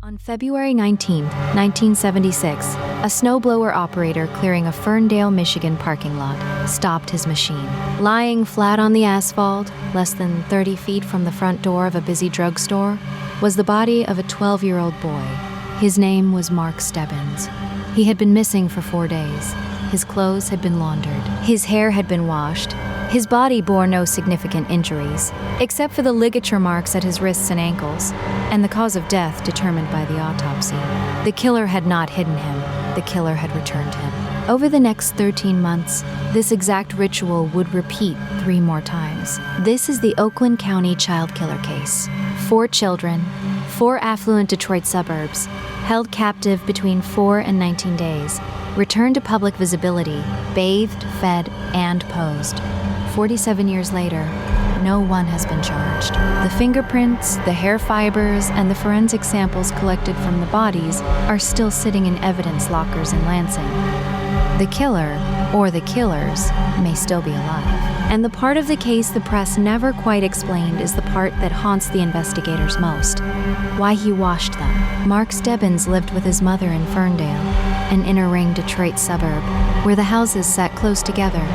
On February 19, 1976, a snowblower operator clearing a Ferndale, Michigan parking lot stopped his machine. Lying flat on the asphalt, less than 30 feet from the front door of a busy drugstore, was the body of a 12-year-old boy. His name was Mark Stebbins. He had been missing for 4 days. His clothes had been laundered. His hair had been washed. His body bore no significant injuries, except for the ligature marks at his wrists and ankles, and the cause of death determined by the autopsy. The killer had not hidden him. The killer had returned him. Over the next 13 months, this exact ritual would repeat 3 more times. This is the Oakland County Child Killer case. 4 children, 4 affluent Detroit suburbs, held captive between 4 and 19 days, returned to public visibility, bathed, fed, and posed. 47 years later, no one has been charged. The fingerprints, the hair fibers, and the forensic samples collected from the bodies are still sitting in evidence lockers in Lansing. The killer, or the killers, may still be alive. And the part of the case the press never quite explained is the part that haunts the investigators most: why he washed them. Mark Stebbins lived with his mother in Ferndale, an inner-ring Detroit suburb, where the houses sat close together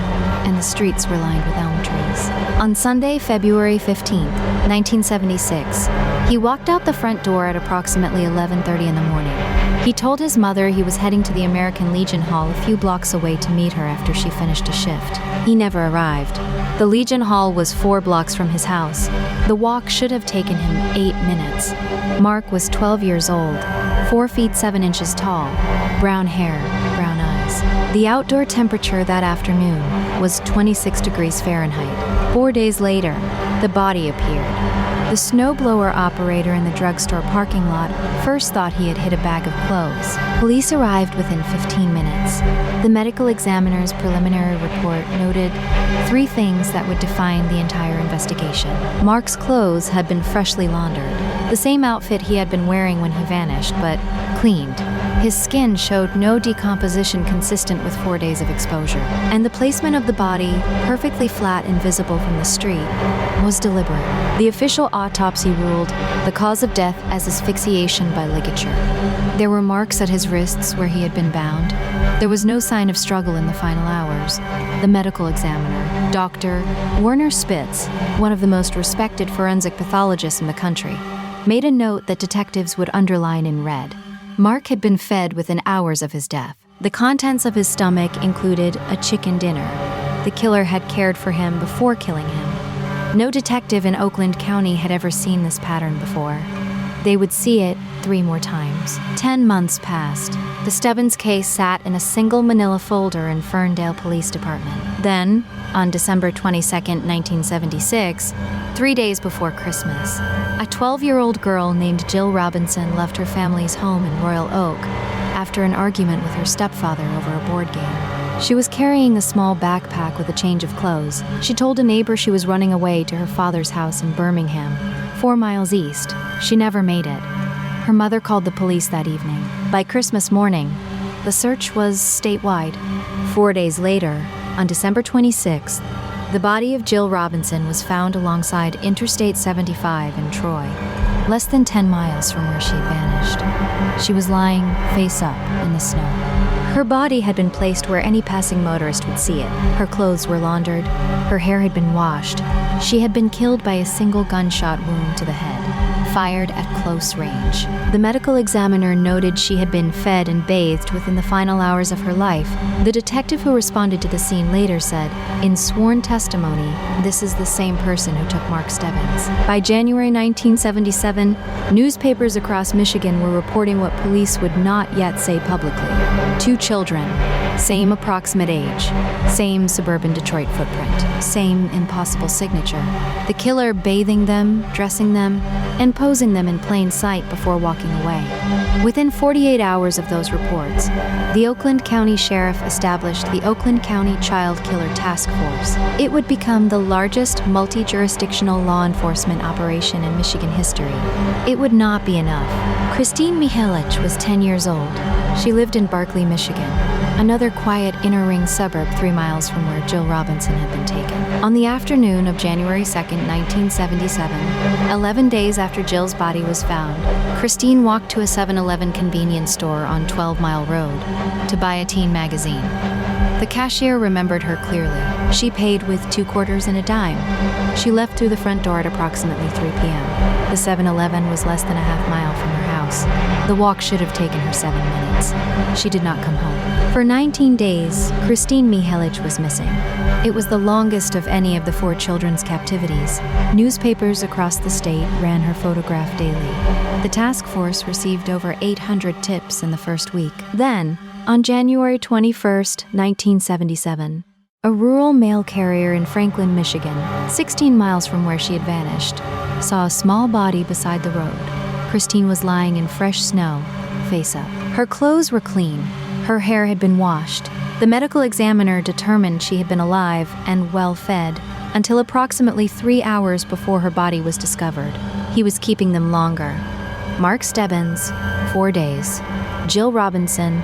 and the streets were lined with elm trees. On Sunday, February 15, 1976, he walked out the front door at approximately 11:30 in the morning. He told his mother he was heading to the American Legion Hall a few blocks away to meet her after she finished a shift. He never arrived. The Legion Hall was 4 blocks from his house. The walk should have taken him 8 minutes. Mark was 12 years old, 4 feet 7 inches tall, brown hair, brown eyes. The outdoor temperature that afternoon was 26 degrees Fahrenheit. 4 days later, the body appeared. The snowblower operator in the drugstore parking lot first thought he had hit a bag of clothes. Police arrived within 15 minutes. The medical examiner's preliminary report noted 3 things that would define the entire investigation. Mark's clothes had been freshly laundered, the same outfit he had been wearing when he vanished, but cleaned. His skin showed no decomposition consistent with 4 days of exposure, and the placement of the body, perfectly flat and visible from the street, was deliberate. The official autopsy ruled the cause of death as asphyxiation by ligature. There were marks at his wrists where he had been bound. There was no sign of struggle in the final hours. The medical examiner, Dr. Werner Spitz, one of the most respected forensic pathologists in the country, made a note that detectives would underline in red. Mark had been fed within hours of his death. The contents of his stomach included a chicken dinner. The killer had cared for him before killing him. No detective in Oakland County had ever seen this pattern before. They would see it 3 more times. 10 months passed. The Stebbins case sat in a single manila folder in Ferndale Police Department. Then, on December 22, 1976, 3 days before Christmas, a 12-year-old girl named Jill Robinson left her family's home in Royal Oak after an argument with her stepfather over a board game. She was carrying a small backpack with a change of clothes. She told a neighbor she was running away to her father's house in Birmingham, 4 miles east. She never made it. Her mother called the police that evening. By Christmas morning, the search was statewide. 4 days later, on December 26th, the body of Jill Robinson was found alongside Interstate 75 in Troy, less than 10 miles from where she had vanished. She was lying face up in the snow. Her body had been placed where any passing motorist would see it. Her clothes were laundered. Her hair had been washed. She had been killed by a single gunshot wound to the head, fired at close range. The medical examiner noted she had been fed and bathed within the final hours of her life. The detective who responded to the scene later said, in sworn testimony, this is the same person who took Mark Stebbins. By January 1977, newspapers across Michigan were reporting what police would not yet say publicly. 2 children, same approximate age, same suburban Detroit footprint, same impossible signature. The killer bathing them, dressing them, and posing them in plain sight before walking away. Within 48 hours of those reports, the Oakland County Sheriff established the Oakland County Child Killer Task Force. It would become the largest multi-jurisdictional law enforcement operation in Michigan history. It would not be enough. Kristine Mihelich was 10 years old. She lived in Barkley, Michigan. another quiet inner-ring suburb 3 miles from where Jill Robinson had been taken. On the afternoon of January 2nd, 1977, 11 days after Jill's body was found, Kristine walked to a 7-Eleven convenience store on 12 Mile Road to buy a teen magazine. The cashier remembered her clearly. She paid with 2 quarters and a dime. She left through the front door at approximately 3 p.m. The 7-Eleven was less than a half mile from her house. The walk should have taken her 7 minutes. She did not come home. For 19 days, Kristine Mihelich was missing. It was the longest of any of the 4 children's captivities. Newspapers across the state ran her photograph daily. The task force received over 800 tips in the first week. Then, on January 21st, 1977, a rural mail carrier in Franklin, Michigan, 16 miles from where she had vanished, saw a small body beside the road. Kristine was lying in fresh snow, face up. Her clothes were clean. Her hair had been washed. The medical examiner determined she had been alive and well-fed until approximately 3 hours before her body was discovered. He was keeping them longer. Mark Stebbins, 4 days. Jill Robinson,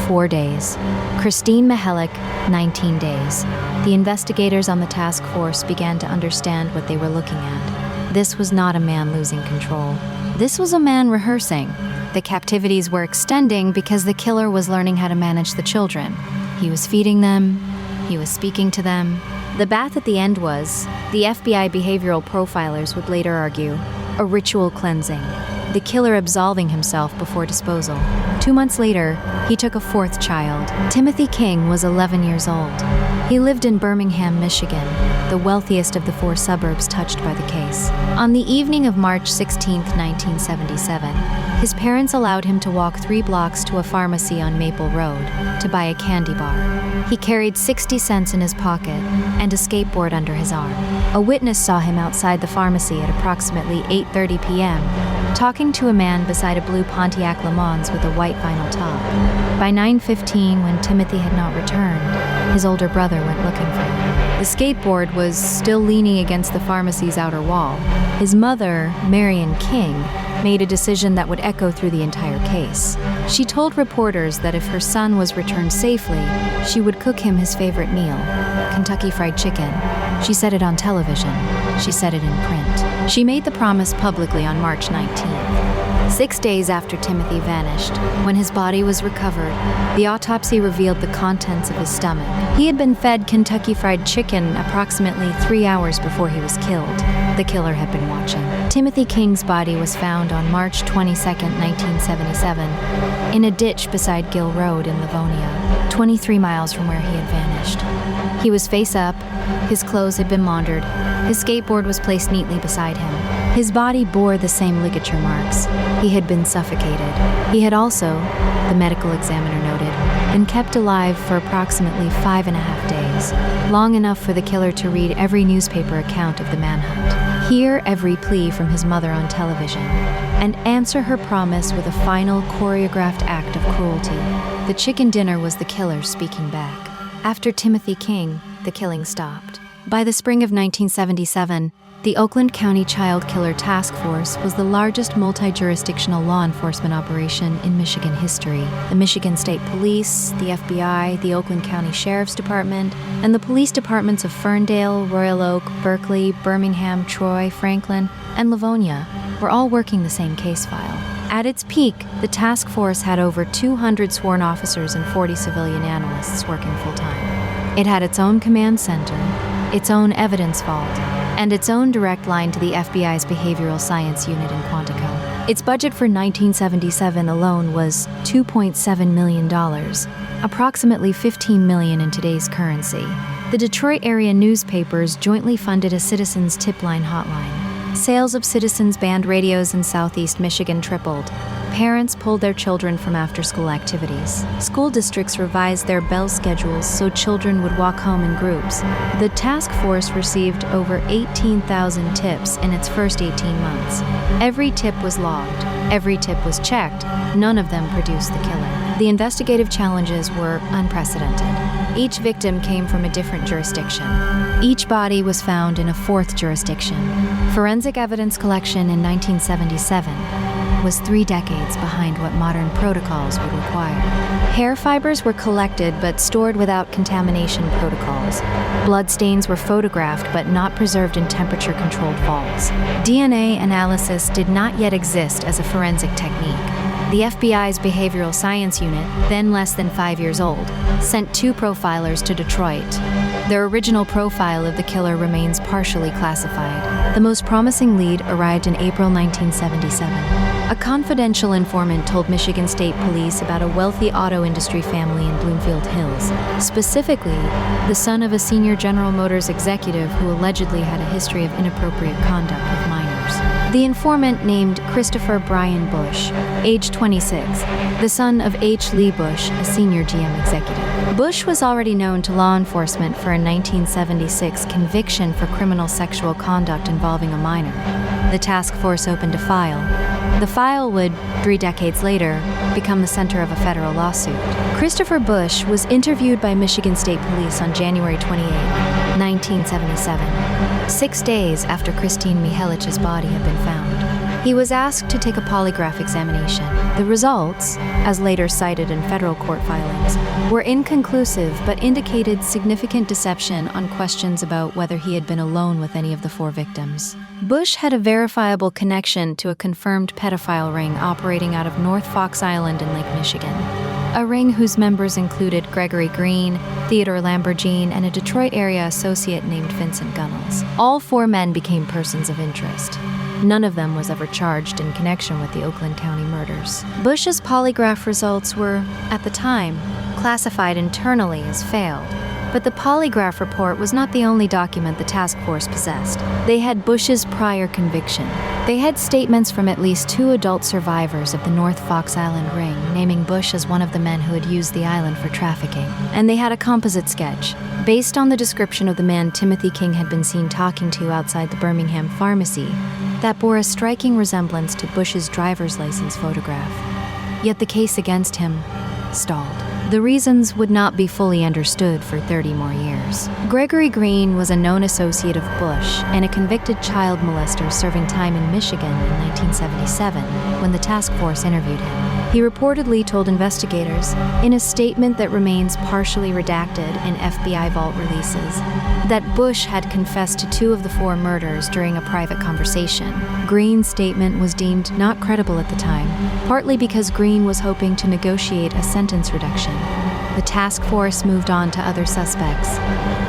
4 days. Kristine Mihelich, 19 days. The investigators on the task force began to understand what they were looking at. This was not a man losing control. This was a man rehearsing. The captivities were extending because the killer was learning how to manage the children. He was feeding them. He was speaking to them. The bath at the end was, the FBI behavioral profilers would later argue, a ritual cleansing. The killer absolving himself before disposal. 2 months later, he took a 4th child. Timothy King was 11 years old. He lived in Birmingham, Michigan, the wealthiest of the 4 suburbs touched by the case. On the evening of March 16, 1977, his parents allowed him to walk 3 blocks to a pharmacy on Maple Road to buy a candy bar. He carried 60 cents in his pocket and a skateboard under his arm. A witness saw him outside the pharmacy at approximately 8:30 p.m., talking to a man beside a blue Pontiac Le Mans with a white vinyl top. By 9:15, when Timothy had not returned, his older brother went looking for him. The skateboard was still leaning against the pharmacy's outer wall. His mother, Marion King, made a decision that would echo through the entire case. She told reporters that if her son was returned safely, she would cook him his favorite meal, Kentucky Fried Chicken. She said it on television. She said it in print. She made the promise publicly on March 19th. 6 days after Timothy vanished, when his body was recovered, the autopsy revealed the contents of his stomach. He had been fed Kentucky Fried Chicken approximately 3 hours before he was killed. The killer had been watching. Timothy King's body was found on March 22, 1977, in a ditch beside Gill Road in Livonia, 23 miles from where he had vanished. He was face up, his clothes had been laundered, his skateboard was placed neatly beside him. His body bore the same ligature marks. He had been suffocated. He had also, the medical examiner noted, been kept alive for approximately 5.5 days, long enough for the killer to read every newspaper account of the manhunt, hear every plea from his mother on television, and answer her promise with a final choreographed act of cruelty. The chicken dinner was the killer speaking back. After Timothy King, the killing stopped. By the spring of 1977, the Oakland County Child Killer Task Force was the largest multi-jurisdictional law enforcement operation in Michigan history. The Michigan State Police, the FBI, the Oakland County Sheriff's Department, and the police departments of Ferndale, Royal Oak, Berkeley, Birmingham, Troy, Franklin, and Livonia were all working the same case file. At its peak, the task force had over 200 sworn officers and 40 civilian analysts working full-time. It had its own command center, its own evidence vault, and its own direct line to the FBI's behavioral science unit in Quantico. Its budget for 1977 alone was $2.7 million, approximately $15 million in today's currency. The Detroit area newspapers jointly funded a citizens tip line hotline. Sales of Citizens band radios in Southeast Michigan tripled. Parents pulled their children from after-school activities. School districts revised their bell schedules so children would walk home in groups. The task force received over 18,000 tips in its first 18 months. Every tip was logged. Every tip was checked. None of them produced the killer. The investigative challenges were unprecedented. Each victim came from a different jurisdiction. Each body was found in a fourth jurisdiction. Forensic evidence collection in 1977. was 3 decades behind what modern protocols would require. Hair fibers were collected but stored without contamination protocols. Bloodstains were photographed but not preserved in temperature-controlled vaults. DNA analysis did not yet exist as a forensic technique. The FBI's behavioral science unit, then less than 5 years old, sent 2 profilers to Detroit. Their original profile of the killer remains partially classified. The most promising lead arrived in April 1977. A confidential informant told Michigan State Police about a wealthy auto industry family in Bloomfield Hills, specifically the son of a senior General Motors executive who allegedly had a history of inappropriate conduct with minors. The informant, named Christopher Brian Bush, age 26, the son of H. Lee Bush, a senior GM executive. Bush was already known to law enforcement for a 1976 conviction for criminal sexual conduct involving a minor. The task force opened a file. The file would, 3 decades later, become the center of a federal lawsuit. Christopher Bush was interviewed by Michigan State Police on January 28, 1977, 6 days after Kristine Mihelich's body had been found. He was asked to take a polygraph examination. The results, as later cited in federal court filings, were inconclusive but indicated significant deception on questions about whether he had been alone with any of the 4 victims. Bush had a verifiable connection to a confirmed pedophile ring operating out of North Fox Island in Lake Michigan, a ring whose members included Gregory Green, Theodore Lamborghini, and a Detroit area associate named Vincent Gunnels. All 4 men became persons of interest. None of them was ever charged in connection with the Oakland County murders. Bush's polygraph results were, at the time, classified internally as failed. But the polygraph report was not the only document the task force possessed. They had Bush's prior conviction. They had statements from at least 2 adult survivors of the North Fox Island ring, naming Bush as one of the men who had used the island for trafficking. And they had a composite sketch, based on the description of the man Timothy King had been seen talking to outside the Birmingham pharmacy, that bore a striking resemblance to Bush's driver's license photograph. Yet the case against him stalled. The reasons would not be fully understood for 30 more years. Gregory Green was a known associate of Bush and a convicted child molester serving time in Michigan in 1977 when the task force interviewed him. He reportedly told investigators, in a statement that remains partially redacted in FBI vault releases, that Bush had confessed to 2 of the 4 murders during a private conversation. Green's statement was deemed not credible at the time, partly because Green was hoping to negotiate a sentence reduction. The task force moved on to other suspects.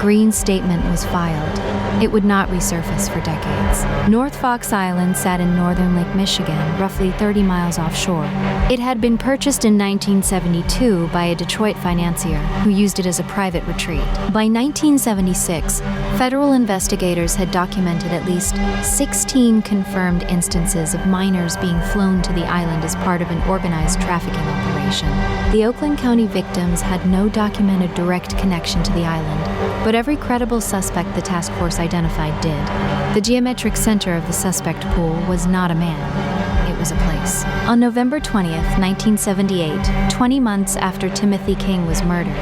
Green's statement was filed. It would not resurface for decades. North Fox Island sat in northern Lake Michigan, roughly 30 miles offshore. It had been purchased in 1972 by a Detroit financier who used it as a private retreat. By 1976, federal investigators had documented at least 16 confirmed instances of minors being flown to the island as part of an organized trafficking operation. The Oakland County victims had no documented direct connection to the island, but every credible suspect the task force identified did. The geometric center of the suspect pool was not a man. It was a place. On November 20th, 1978, 20 months after Timothy King was murdered,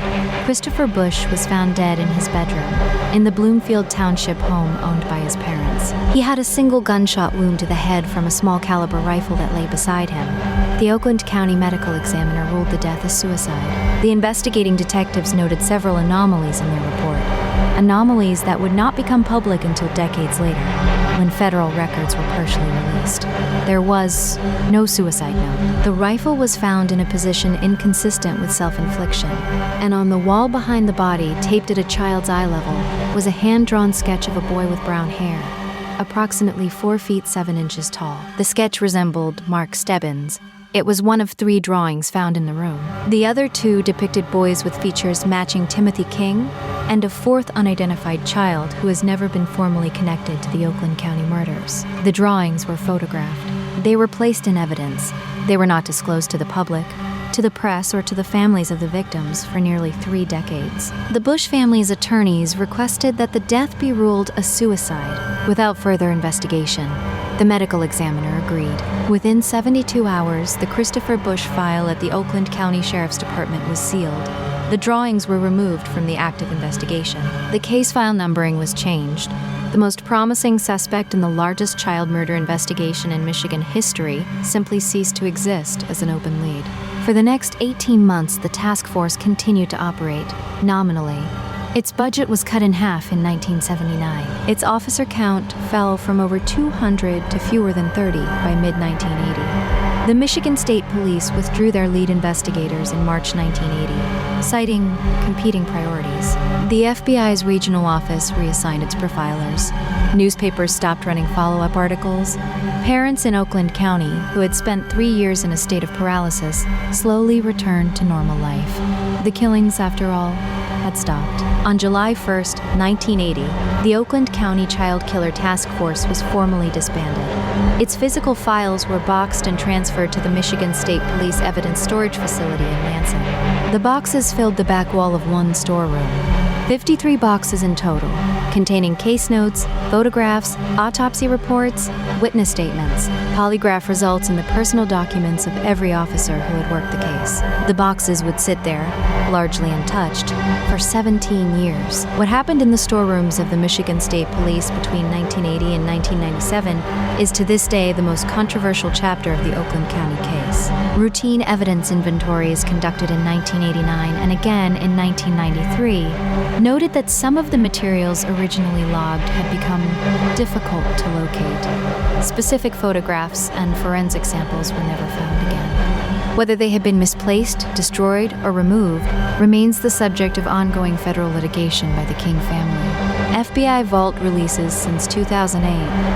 Christopher Bush was found dead in his bedroom in the Bloomfield Township home owned by his parents. He had a single gunshot wound to the head from a small caliber rifle that lay beside him. The Oakland County medical examiner ruled the death a suicide. The investigating detectives noted several anomalies in their report. Anomalies that would not become public until decades later, when federal records were partially released. There was no suicide note. The rifle was found in a position inconsistent with self-infliction, and on the wall behind the body, taped at a child's eye level, was a hand-drawn sketch of a boy with brown hair, approximately 4 feet 7 inches tall. The sketch resembled Mark Stebbins. It was one of 3 drawings found in the room. The other 2 depicted boys with features matching Timothy King and a 4th unidentified child who has never been formally connected to the Oakland County murders. The drawings were photographed. They were placed in evidence. They were not disclosed to the public, to the press, or to the families of the victims for nearly 3 decades. The Bush family's attorneys requested that the death be ruled a suicide without further investigation. The medical examiner agreed. Within 72 hours, the Christopher Bush file at the Oakland County Sheriff's Department was sealed. The drawings were removed from the active investigation. The case file numbering was changed. The most promising suspect in the largest child murder investigation in Michigan history simply ceased to exist as an open lead. For the next 18 months, the task force continued to operate, nominally. Its budget was cut in half in 1979. Its officer count fell from over 200 to fewer than 30 by mid-1980. The Michigan State Police withdrew their lead investigators in March 1980, citing competing priorities. The FBI's regional office reassigned its profilers. Newspapers stopped running follow-up articles. Parents in Oakland County, who had spent 3 years in a state of paralysis, slowly returned to normal life. The killings, after all, had stopped. On July 1st, 1980, the Oakland County Child Killer Task Force was formally disbanded. Its physical files were boxed and transferred to the Michigan State Police Evidence Storage Facility in Lansing. The boxes filled the back wall of one storeroom. 53 boxes in total, containing case notes, photographs, autopsy reports, witness statements, polygraph results, and the personal documents of every officer who had worked the case. The boxes would sit there, largely untouched, for 17 years. What happened in the storerooms of the Michigan State Police between 1980 and 1997 is to this day the most controversial chapter of the Oakland County case. Routine evidence inventories conducted in 1989 and again in 1993 noted that some of the materials originally logged had become difficult to locate. Specific photographs and forensic samples were never found again. Whether they had been misplaced, destroyed, or removed remains the subject of ongoing federal litigation by the King family. FBI vault releases since 2008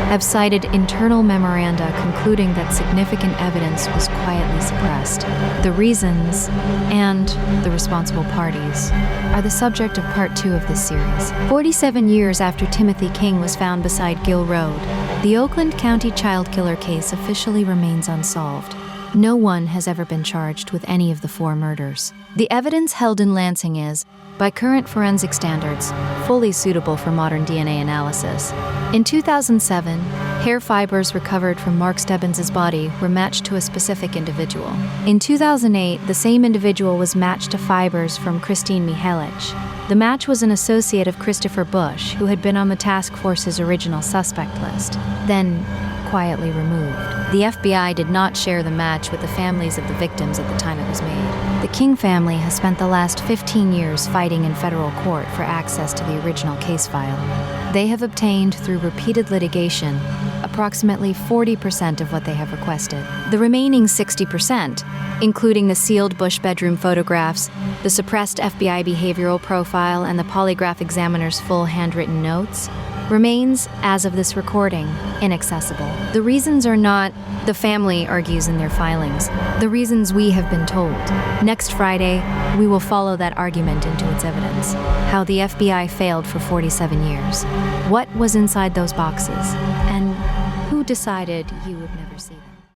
have cited internal memoranda concluding that significant evidence was quietly suppressed. The reasons and the responsible parties are the subject of part 2 of this series. 47 years after Timothy King was found beside Gill Road, the Oakland County Child Killer case officially remains unsolved. No one has ever been charged with any of the 4 murders. The evidence held in Lansing is, by current forensic standards, fully suitable for modern DNA analysis. In 2007, hair fibers recovered from Mark Stebbins' body were matched to a specific individual. In 2008, the same individual was matched to fibers from Kristine Mihelich. The match was an associate of Christopher Bush, who had been on the task force's original suspect list, then quietly removed. The FBI did not share the match with the families of the victims at the time it was made. The King family has spent the last 15 years fighting in federal court for access to the original case file. They have obtained, through repeated litigation, approximately 40% of what they have requested. The remaining 60%, including the sealed Bush bedroom photographs, the suppressed FBI behavioral profile, and the polygraph examiner's full handwritten notes, remains, as of this recording, inaccessible. The reasons are not, the family argues in their filings, the reasons we have been told. Next Friday, we will follow that argument into its evidence. How the FBI failed for 47 years. What was inside those boxes? And who decided you would never see them?